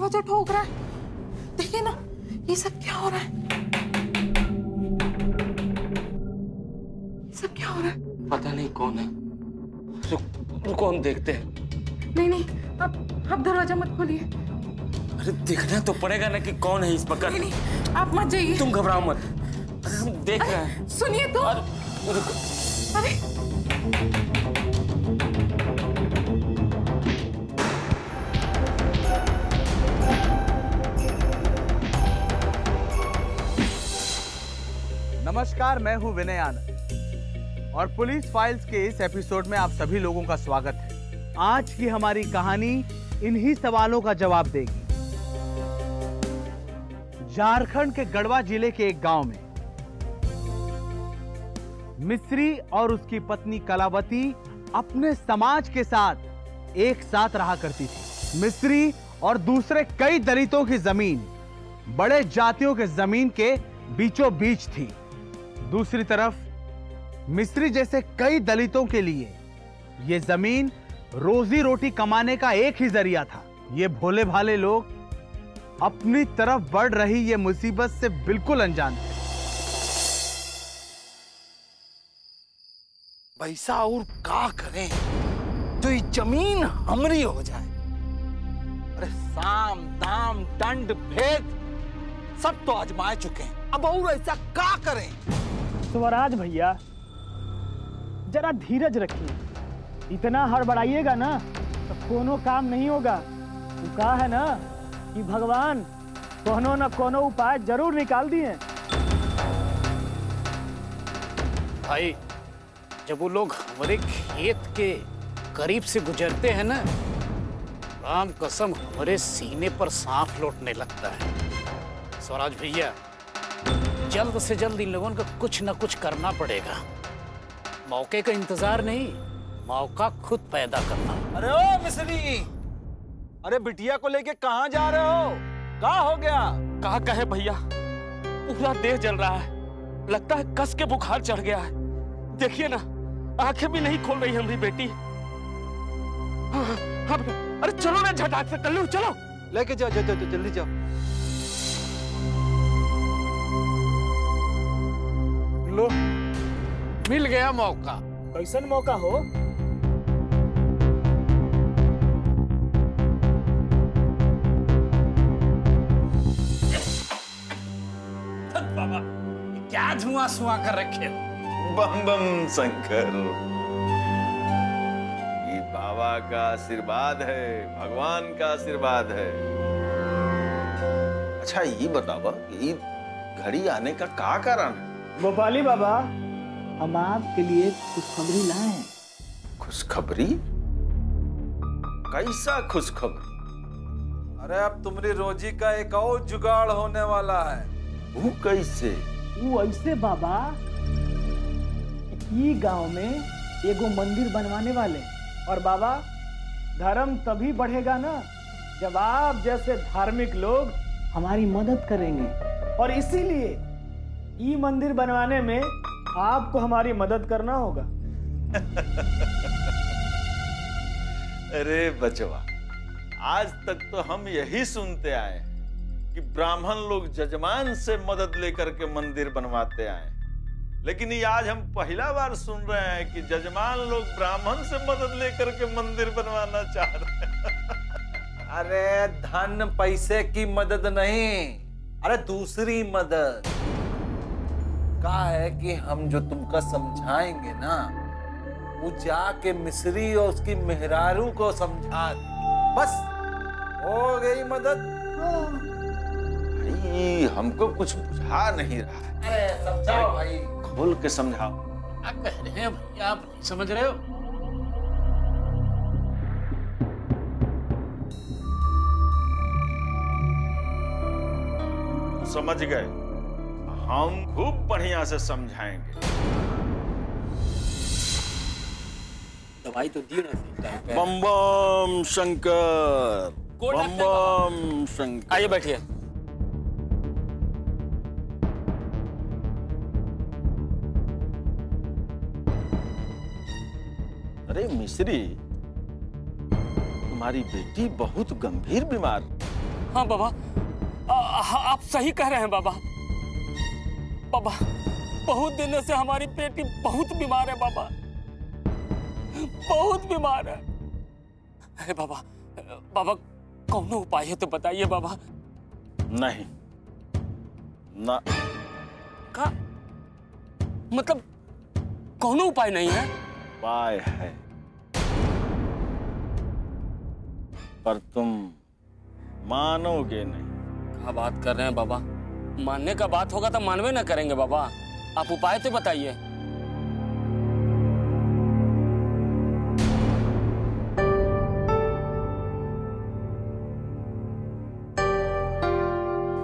दरवाजा ठोक रहा है। देखिए ना, ये सब क्या हो रहा है? सब क्या हो रहा है? पता नहीं कौन है। रुको हम देखते हैं। नहीं नहीं, आप दरवाजा मत खोलिए। अरे देखना तो पड़ेगा ना कि कौन है इस वक्त। नहीं नहीं, आप मत जाइए। तुम घबराओ मत, हम देख रहे हैं। सुनिए तो। रुको। अरे नमस्कार, मैं हूं विनय आनंद और पुलिस फाइल्स के इस एपिसोड में आप सभी लोगों का स्वागत है। आज की हमारी कहानी इन्हीं सवालों का जवाब देगी। झारखंड के गढ़वा जिले के एक गांव में मिस्री और उसकी पत्नी कलावती अपने समाज के साथ एक साथ रहा करती थी। मिस्री और दूसरे कई दलितों की जमीन बड़े जातियों के जमीन के बीचों बीच थी। दूसरी तरफ मिस्री जैसे कई दलितों के लिए यह जमीन रोजी रोटी कमाने का एक ही जरिया था। ये भोले भाले लोग अपनी तरफ बढ़ रही ये मुसीबत से बिल्कुल अनजान थे। पैसा और का करें तो ये जमीन हमरी हो जाए। अरे साम दाम दंड भेद सब तो आजमाए चुके हैं, अब और ऐसा का करें? स्वराज भैया जरा धीरज रखिए, इतना हड़बड़ाइएगा ना तो कोनो काम नहीं होगा। वो कहा है ना कि भगवान कोनो न कोनो उपाय जरूर निकाल दिए। भाई जब वो लोग हमारे खेत के करीब से गुजरते हैं ना, राम कसम हमारे सीने पर सांप लौटने लगता है। स्वराज भैया जल्द से जल्द इन लोगों को कुछ न कुछ करना पड़ेगा। मौके का इंतजार नहीं, मौका खुद पैदा करना। अरे ओ मिस्री, अरे बिटिया को लेके कहाँ जा रहे हो? क्या हो गया? कहा कहे भैया, पूरा देह जल रहा है, लगता है कस के बुखार चढ़ गया है। देखिए ना, आंखें भी नहीं खोल रही हमारी बेटी। हाँ, अरे चलो ना झटाक से, कल्लू चलो। लेके जाओ, जाओ जल्दी जाओ। लो मिल गया मौका। कैसन मौका हो? बाबा क्या धुआं सुआ कर रखे हो? बम बम शंकर, ये बाबा का आशीर्वाद है, भगवान का आशीर्वाद है। अच्छा ये बतावा, ये घड़ी आने का क्या कारण है? गोपाली बाबा, हम आपके लिए खुशखबरी लाए हैं। खुशखबरी? कैसा खुशखबरी? अरे अब तुम्हारी रोजी का एक और जुगाड़ होने वाला है। वो कैसे? वो ऐसे बाबा, ई गांव में एगो मंदिर बनवाने वाले। और बाबा धर्म तभी बढ़ेगा ना जब आप जैसे धार्मिक लोग हमारी मदद करेंगे। और इसीलिए ई मंदिर बनवाने में आपको हमारी मदद करना होगा। अरे बचवा, आज तक तो हम यही सुनते आए हैं कि ब्राह्मण लोग जजमान से मदद लेकर के मंदिर बनवाते आए, लेकिन ये आज हम पहला बार सुन रहे हैं कि जजमान लोग ब्राह्मण से मदद लेकर के मंदिर बनवाना चाह रहे हैं। अरे धन पैसे की मदद नहीं, अरे दूसरी मदद। कहा है कि हम जो तुमको समझाएंगे ना, वो जाके मिस्री और उसकी मेहरारू को समझा दे, बस हो गई मदद। भाई हमको कुछ बुझा नहीं रहा है। अरे समझाओ भाई, खोल के समझाओ। क्या कह रहे हैं भैया, आप नहीं समझ रहे हो? समझ गए, हम खूब बढ़िया से समझाएंगे। दवाई तो दी ना टाइम पे। बम बम शंकर, बम बम शंकर। आइए बैठिए। अरे मिस्री, तुम्हारी बेटी बहुत गंभीर बीमार, हाँ बाबा, आप सही कह रहे हैं बाबा। बाबा, बहुत दिनों से हमारी बेटी बहुत बीमार है बाबा, बहुत बीमार है। अरे बाबा, बाबा कौन उपाय है तो बताइए बाबा। नहीं ना, का मतलब कौन उपाय नहीं है? उपाय है, पर तुम मानोगे नहीं। क्या बात कर रहे हैं बाबा? मानने का बात होगा तो मानवे ना करेंगे बाबा। आप उपाय तो बताइए।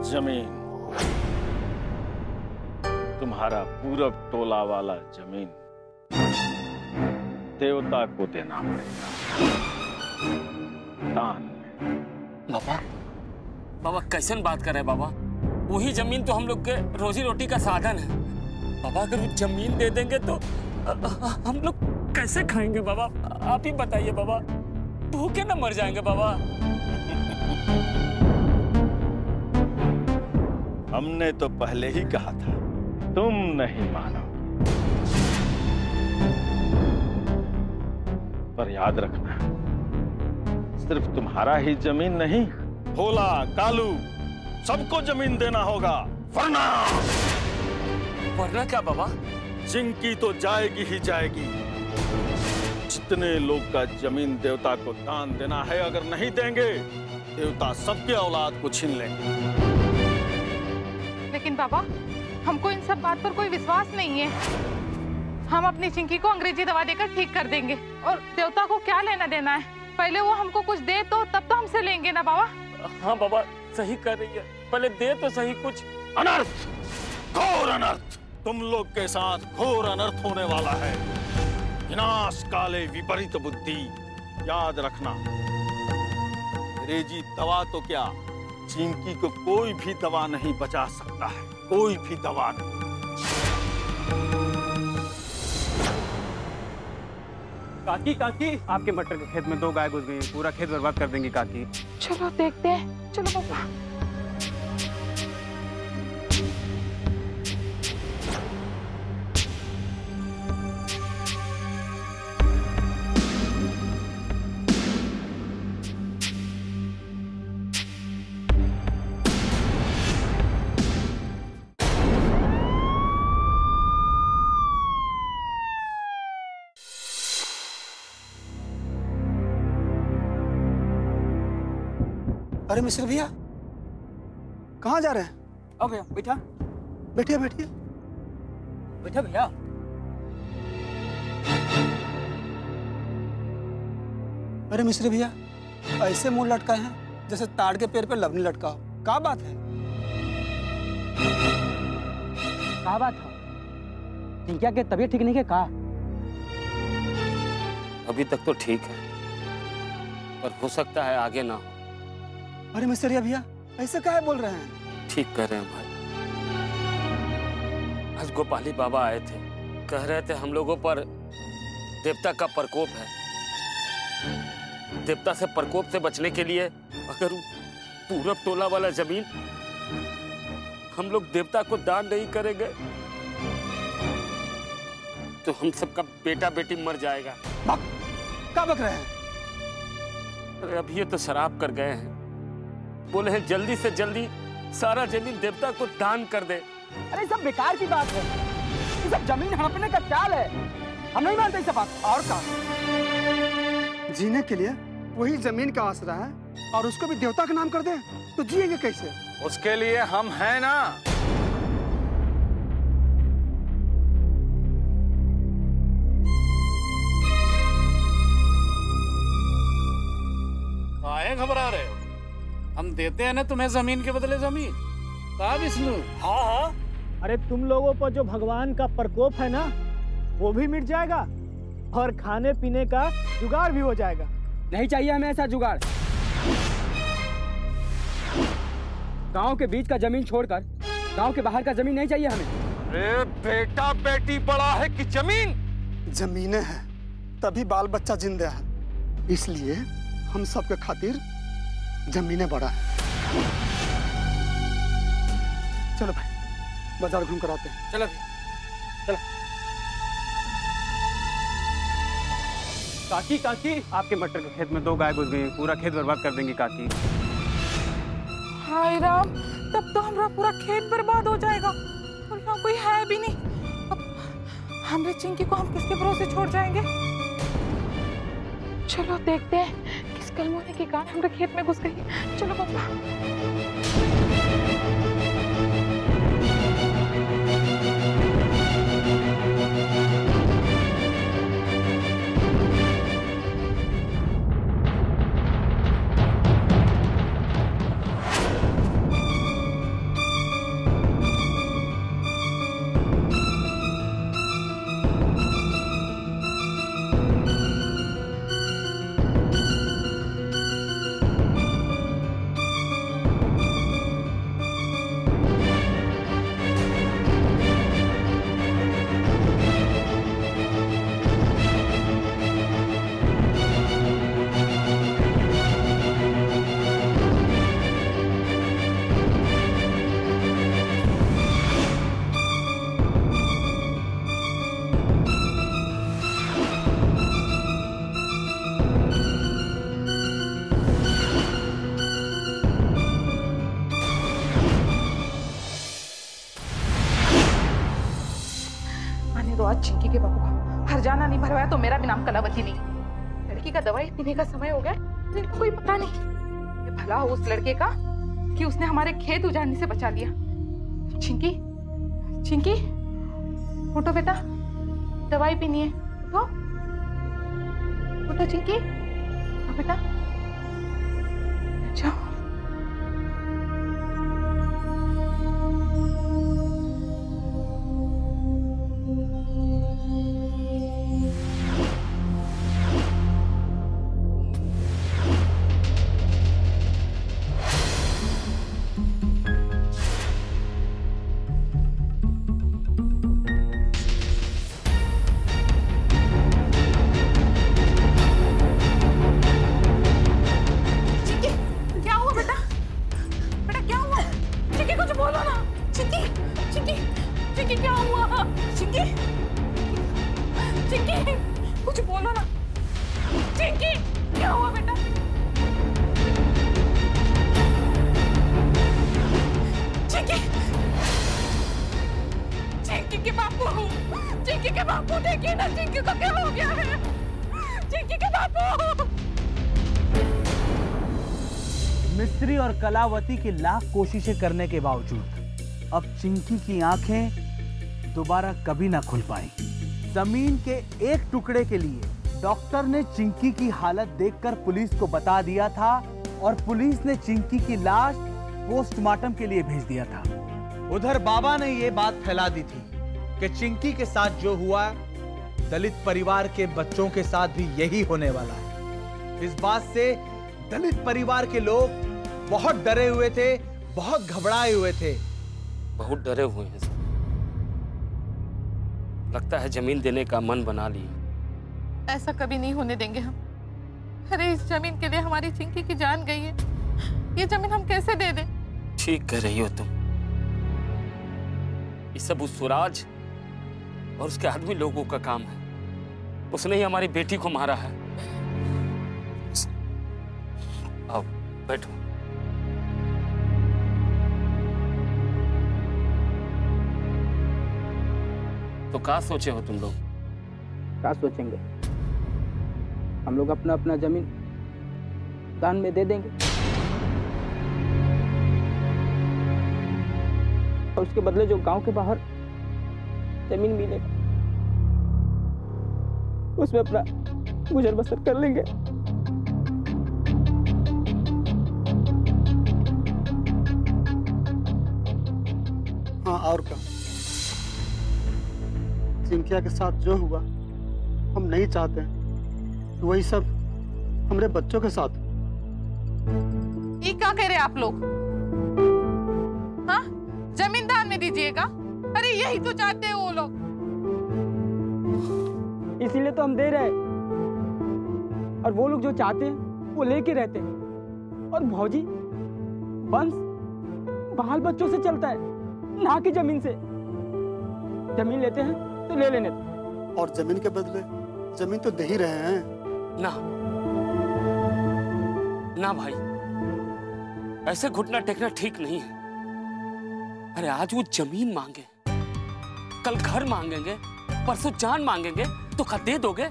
जमीन, तुम्हारा पूरब टोला वाला जमीन देवता को देना पड़ेगा दान में। बाबा, बाबा कैसन बात कर रहे हैं बाबा? वही जमीन तो हम लोग के रोजी रोटी का साधन है बाबा। अगर वो जमीन दे देंगे तो हम लोग कैसे खाएंगे बाबा? आप ही बताइए बाबा, भूखे ना मर जाएंगे बाबा। हमने तो पहले ही कहा था, तुम नहीं मानोगे। पर याद रखना, सिर्फ तुम्हारा ही जमीन नहीं, भोला कालू सबको जमीन देना होगा, वरना वरना क्या बाबा? जिनकी तो जाएगी ही जाएगी। जितने लोग का जमीन देवता को दान देना है, अगर नहीं देंगे देवता सबके औलाद को छीन लेंगे। लेकिन बाबा, हमको इन सब बात पर कोई विश्वास नहीं है। हम अपनी चिंकी को अंग्रेजी दवा देकर ठीक कर देंगे, और देवता को क्या लेना देना है? पहले वो हमको कुछ दे तो तब तो हमसे लेंगे ना बाबा। हाँ बाबा, सही कर रही है, पहले दे तो सही कुछ। अनर्थ, घोर अनर्थ, तुम लोग के साथ घोर अनर्थ होने वाला है। विनाश काले विपरीत बुद्धि, याद रखना। अंग्रेजी दवा तो क्या, चिंकी को कोई भी दवा नहीं बचा सकता है, कोई भी दवा नहीं। काकी काकी, आपके मटर के खेत में 2 गाय घुस गई, पूरा खेत बर्बाद कर देंगी काकी। चलो देखते हैं, चलो पापा। अरे मिश्र भैया, कहाँ जा रहे हैं? अब भैया बैठा, बैठिए बैठिए। बैठा भैया। अरे मिश्र भैया, ऐसे मुंह लटकाए हैं जैसे ताड़ के पेड़ पे लवनी लटका हो। क्या बात है? क्या बात है? चिंकिया के तबीयत ठीक नहीं है का? अभी तक तो ठीक है, पर हो सकता है आगे ना हो। अरे मिस्रिया भैया, ऐसे काहे बोल रहे हैं? ठीक कह रहे हैं भाई। आज गोपाली बाबा आए थे, कह रहे थे हम लोगों पर देवता का प्रकोप है। देवता से प्रकोप से बचने के लिए अगर पूरब टोला वाला जमीन हम लोग देवता को दान नहीं करेंगे तो हम सबका बेटा बेटी मर जाएगा। क्या बक रहे हैं? अरे अभी ये तो शराब कर गए हैं, बोले हैं जल्दी से जल्दी सारा जमीन देवता को दान कर दे। अरे सब बेकार की बात है, ये सब जमीन हड़पने का चाल है। हम नहीं मानते सब बात। और का जीने के लिए वही जमीन का आसरा है, और उसको भी देवता का नाम कर दे तो जिएंगे कैसे? उसके लिए हम हैं ना। काहे घबरा रहे हो? हम देते हैं ना तुम्हें जमीन के बदले जमीन। कहा विष्णु? हाँ हाँ, अरे तुम लोगों पर जो भगवान का प्रकोप है ना, वो भी मिट जाएगा और खाने पीने का जुगाड़ भी हो जाएगा। नहीं चाहिए हमें ऐसा जुगाड़। गांव के बीच का जमीन छोड़कर गांव के बाहर का जमीन नहीं चाहिए हमें। अरे बेटा बेटी बड़ा है कि जमीन? जमीनें हैं तभी बाल बच्चा जिंदा है, इसलिए हम सबके खातिर जमीनें बड़ा है। चलो भाई बाजार घूम कर आते हैं। चलो चलो। काकी काकी, आपके मटर के खेत में 2 गाय घुस गई, पूरा खेत बर्बाद कर देंगी काकी। हाय राम, तब तो हमारा पूरा खेत बर्बाद हो जाएगा और यहाँ कोई है भी नहीं। अब हमरे चिंकी को हम किसके भरोसे छोड़ जाएंगे? चलो देखते हैं किस कलमोने की गाय हमारे खेत में घुस गई। चलो पापा। चिंकी के बाबू का हरजाना नहीं भरवाया तो मेरा भी नाम कलावती नहीं। लड़की का दवाई पीने का समय हो गया, इनको कोई पता नहीं। ये भला हो उस लड़के का कि उसने हमारे खेत उजाड़ने से बचा लिया। चिंकी, चिंकी उठो बेटा, दवाई पीनी है। उठो उठो चिंकी, बेटा जाओ। कुछ बोलो ना। चिंकी क्या हुआ बेटा? चिंकी, चिंकी के बापू, चिंकी के बापू देखिए ना, चिंकी को क्या हो गया है? चिंकी के बापू। मिस्री और कलावती की लाख कोशिशें करने के बावजूद अब चिंकी की आंखें दोबारा कभी ना खुल पाई। जमीन के एक टुकड़े के लिए डॉक्टर ने चिंकी की हालत देखकर पुलिस को बता दिया था और पुलिस ने चिंकी की लाश पोस्टमार्टम के लिए भेज दिया था। उधर बाबा ने यह बात फैला दी थी कि चिंकी के साथ जो हुआ दलित परिवार के बच्चों के साथ भी यही होने वाला है। इस बात से दलित परिवार के लोग बहुत डरे हुए थे, बहुत घबराए हुए थे। बहुत डरे हुए हैं सर। लगता है जमीन देने का मन बना लिया। ऐसा कभी नहीं होने देंगे हम। अरे इस जमीन के लिए हमारी चिंकी की जान गई है, ये जमीन हम कैसे दे दें? ठीक कह रही हो तुम। ये सब उस स्वराज और उसके आदमी लोगों का काम है। उसने ही हमारी बेटी को मारा है। आओ बैठो। तो क्या सोचे हो तुम लोग? क्या सोचेंगे, हम लोग अपना अपना जमीन दान में दे देंगे और उसके बदले जो गांव के बाहर जमीन मिलेगा उसमें अपना गुजर बसर कर लेंगे। हाँ और क्या, चिंकिया के साथ जो हुआ हम नहीं चाहते कि वही सब हमारे बच्चों के साथ। ये क्या कह रहे आप लोग? हाँ, जमीन दान में दीजिएगा? अरे यही तो चाहते हैं वो लोग। इसीलिए तो हम दे रहे हैं और वो लोग जो चाहते हैं वो लेके रहते हैं। और भौजी वंश बाल बच्चों से चलता है, ना कि जमीन से। जमीन लेते हैं तो ले लेने दो। और जमीन के बदले जमीन तो दे ही रहे हैं। ना ना भाई, ऐसे घुटना टेकना ठीक नहीं है। अरे आज वो जमीन मांगे, कल घर मांगेंगे, परसों जान मांगेंगे, तो क्या दे दोगे?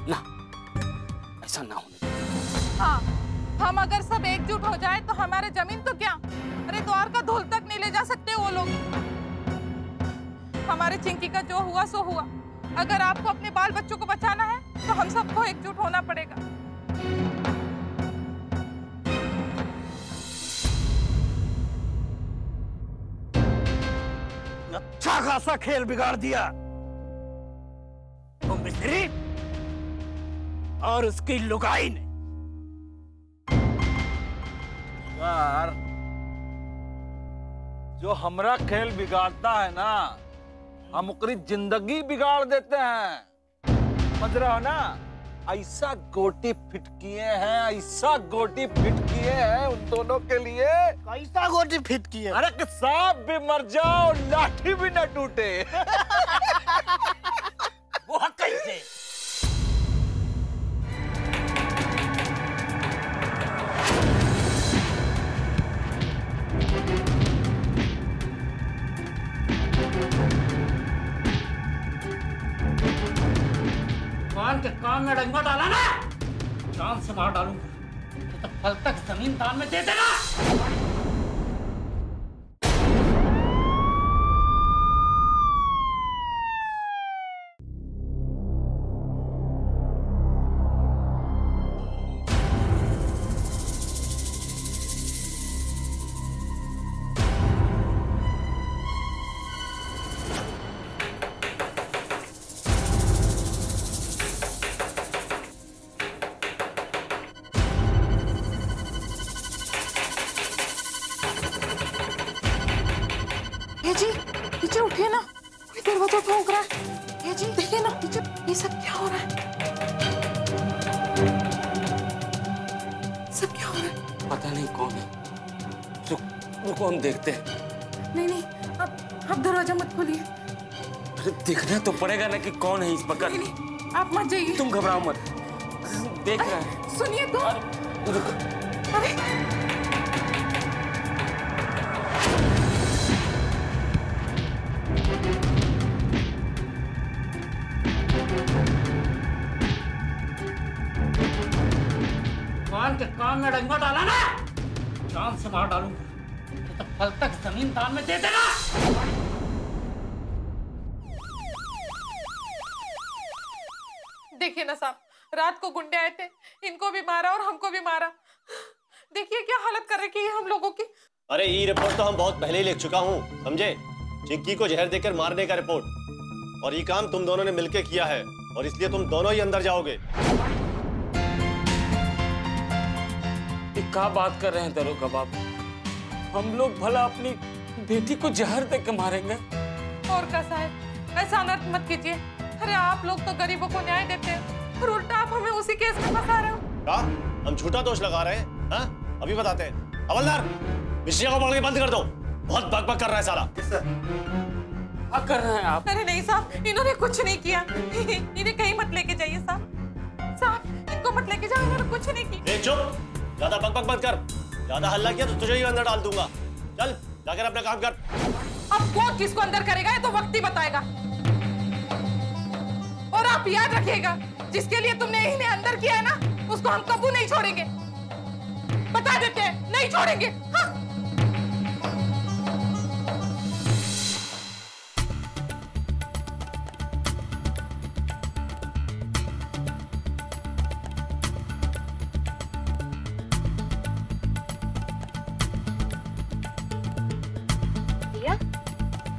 ना, ऐसा ना होने दो। हाँ, हम अगर सब एकजुट हो जाए तो हमारे जमीन तो क्या, अरे द्वार का धूल तक नहीं ले जा सकते वो लोग। हमारे चिंकी का जो हुआ सो हुआ। अगर आपको अपने बाल बच्चों को बचाना है तो हम सबको एकजुट होना पड़ेगा। अच्छा खासा खेल बिगाड़ दिया वो मिस्त्री और उसकी लुगाई ने। यार, जो हमरा खेल बिगाड़ता है ना, हम उसकी जिंदगी बिगाड़ देते हैं। समझ रहे हो ना? ऐसा गोटी फिट किए हैं, ऐसा गोटी फिट किए हैं उन दोनों के लिए। कैसा गोटी फिट किए? अरे कि सांप भी मर जाओ, लाठी भी न टूटे। वो कैसे? कान के कान में डंगा डाला ना, जान से मार डालूंगा। तो कल तक जमीन दान में दे देना। ये जी, नीचे उठिए ना, कोई दरवाजा ठोक रहा है। ये जी देखिए ना, नीचे ये सब क्या हो रहा है? सब क्या हो रहा है? पता नहीं कौन है। रुको हम देखते हैं। नहीं नहीं, आप दरवाजा मत खोलिए। अरे देखना तो पड़ेगा ना कि कौन है इस बकर। नहीं, आप मत जाइए। तुम घबराओ मत, देख रहे हैं। सुनिए तो। रुको। अरे कान के कान में डंगा डाला ना, जान से मार डालूंगा। तो कल तक जमीन दान में दे देना। देखिए ना साहब, रात को गुंडे आए थे, इनको भी मारा और हमको भी मारा। देखिए क्या हालत कर रखी है हम लोगों की। अरे ये रिपोर्ट तो हम बहुत पहले ही लिख चुका हूँ, समझे? चिंकी को जहर देकर मारने का रिपोर्ट। और ये काम तुम दोनों ने मिलकर किया है और इसलिए तुम दोनों ही अंदर जाओगे। क्या बात कर रहे हैं दरोगा बाबू? हम लोग भला अपनी बेटी को जहर देकर मारेंगे? और क्या साहब, ऐसा अनर्थ मत कीजिए। अरे आप लोग तो गरीबों को न्याय देते हैं और उल्टा आप हमें उसी केस में फंसा रहे हो। क्या? हम झूठा दोष लगा रहे हैं? हाँ? अभी बताते हैं। हवलदार, मिश्रिया को पकड़ के बंद कर दो। बहुत बकबक कर रहा है साला। क्या कर रहे हैं आप? अरे नहीं साहब, इन्होंने कुछ नहीं किया। इन्हें कहीं मत लेके जाइए साहब। साहब इनको मत लेके जाओ, इन्होंने कुछ नहीं किया। चुप, ज्यादा बकबक मत कर। ज्यादा हल्ला किया तो तुझे ही अंदर डाल दूंगा। चल जाकर अपना काम कर। अब कौन किसको अंदर करेगा ये तो वक्त ही बताएगा। और आप याद रखिएगा, जिसके लिए तुमने इन्हें अंदर किया है ना, उसको हम कबू नहीं छोड़ेंगे। बता देते हैं, नहीं छोड़ेंगे। हाँ?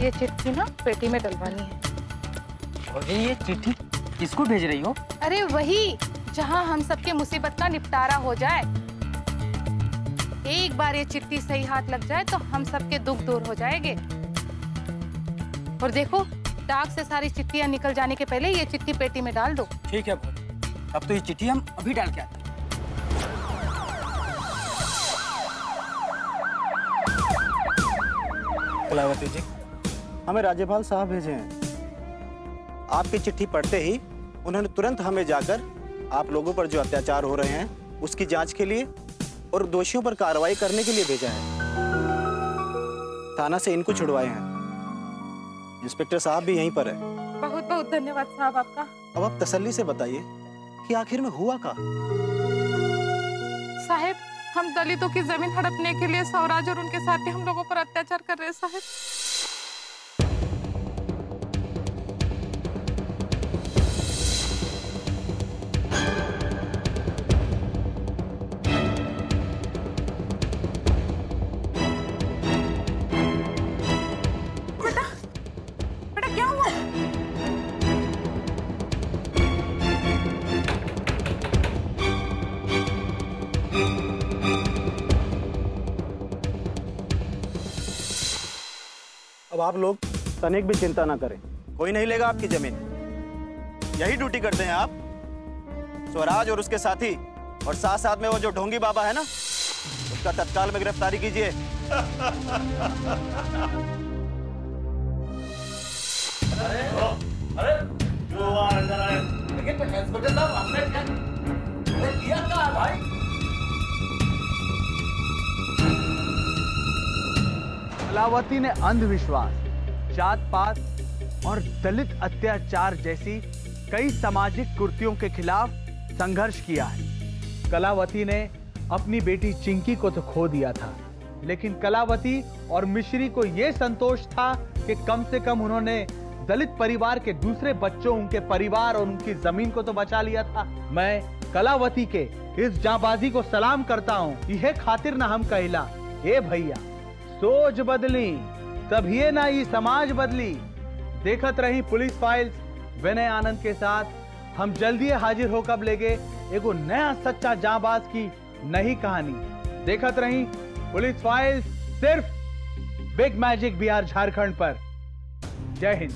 ये चिट्ठी ना पेटी में डलवानी है। और ये चिट्ठी किसको भेज रही हो? अरे वही, जहां हम सबके मुसीबत का निपटारा हो जाए। एक बार ये चिट्ठी सही हाथ लग जाए तो हम सबके दुख दूर हो जाएंगे। और देखो, डाक से सारी चिट्ठियां निकल जाने के पहले ये चिट्ठी पेटी में डाल दो। ठीक है भाभी, अब तो ये चिट्ठी हम अभी डाल के आते हैं। कलावती जी, हमें राज्यपाल साहब भेजे हैं। आपकी चिट्ठी पढ़ते ही उन्होंने तुरंत हमें जाकर आप लोगों पर जो अत्याचार हो रहे हैं उसकी जांच के लिए और दोषियों पर कार्रवाई करने के लिए भेजा है। थाना से इनको छुड़वाए हैं। इंस्पेक्टर साहब भी यहीं पर है। बहुत बहुत धन्यवाद साहब आपका। अब आप तसल्ली से बताइए कि आखिर में हुआ क्या? साहब, हम दलितों की जमीन हड़पने के लिए स्वराज और उनके साथी हम लोगों पर अत्याचार कर रहे हैं साहब। बेटा क्या हुआ? अब आप लोग तनिक भी चिंता ना करें, कोई नहीं लेगा आपकी जमीन। यही ड्यूटी करते हैं आप, स्वराज और उसके साथी, और साथ साथ में वो जो ढोंगी बाबा है ना, उसका तत्काल में गिरफ्तारी कीजिए। अरे जो अंदर आए, लेकिन इंस्पेक्टर साहब हमने किया क्या भाई? कलावती ने अंधविश्वास, जात पात और दलित अत्याचार जैसी कई सामाजिक कुरीतियों के खिलाफ संघर्ष किया है। कलावती ने अपनी बेटी चिंकी को तो खो दिया था, लेकिन कलावती और मिश्री को यह संतोष था कि कम से कम उन्होंने दलित परिवार के दूसरे बच्चों, उनके परिवार और उनकी जमीन को तो बचा लिया था। मैं कलावती के इस जांबाजी को सलाम करता हूँ। यह खातिर ना हम कहला, ए भैया सोच बदली तभी ना ये समाज बदली। देखत रही पुलिस फाइल्स विनय आनंद के साथ हम जल्दी हाजिर होकर लेगे एगो नया सच्चा जांबाज की नई कहानी। देखत रही पुलिस फाइल्स सिर्फ बिग मैजिक बिहार झारखंड पर। जय हिंद।